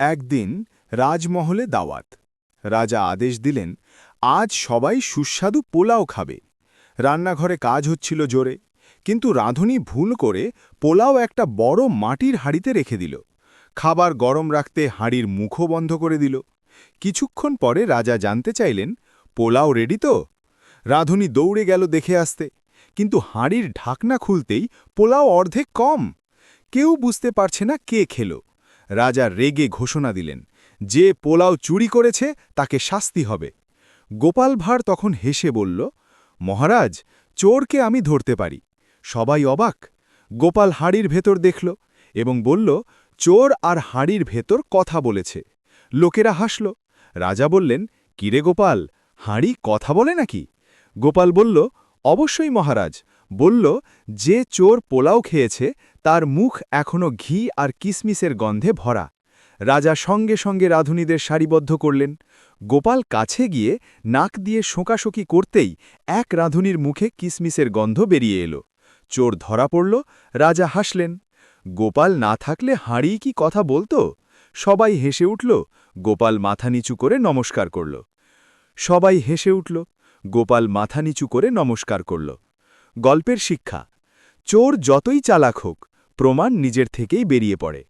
একদিন রাজমহলে দাওয়াত। রাজা আদেশ দিলেন, আজ সবাই সুস্বাদু পোলাও খাবে। রান্নাঘরে কাজ হচ্ছিল জোরে, কিন্তু রাঁধুনি ভুল করে পোলাও একটা বড় মাটির হাঁড়িতে রেখে দিল। খাবার গরম রাখতে হাঁড়ির মুখও বন্ধ করে দিল। কিছুক্ষণ পরে রাজা জানতে চাইলেন, পোলাও রেডি তো? রাঁধুনি দৌড়ে গেল দেখে আসতে, কিন্তু হাঁড়ির ঢাকনা খুলতেই পোলাও অর্ধেক কম। কেউ বুঝতে পারছে না কে খেল। রাজা রেগে ঘোষণা দিলেন, যে পোলাও চুরি করেছে তাকে শাস্তি হবে। গোপাল ভাঁড় তখন হেসে বলল, মহারাজ, চোরকে আমি ধরতে পারি। সবাই অবাক। গোপাল হাঁড়ির ভেতর দেখল এবং বলল, চোর আর হাঁড়ির ভেতর কথা বলেছে। লোকেরা হাসল। রাজা বললেন, কিরে গোপাল, হাঁড়ি কথা বলে নাকি? গোপাল বলল, অবশ্যই মহারাজ। বলল, যে চোর পোলাও খেয়েছে তার মুখ এখনো ঘি আর কিসমিসের গন্ধে ভরা। রাজা সঙ্গে সঙ্গে রাঁধুনিদের সারিবদ্ধ করলেন। গোপাল কাছে গিয়ে নাক দিয়ে শোঁকাশোকি করতেই এক রাঁধুনির মুখে কিসমিসের গন্ধ বেরিয়ে এলো। চোর ধরা পড়ল। রাজা হাসলেন। গোপাল না থাকলে হাঁড়ি কি কথা বলতো? সবাই হেসে উঠল। গোপাল মাথা নিচু করে নমস্কার করল। সবাই হেসে উঠল। গোপাল মাথা নিচু করে নমস্কার করল। গল্পের শিক্ষা, চোর যতই চালাক হোক, প্রমাণ নিজের থেকেই বেরিয়ে পড়ে।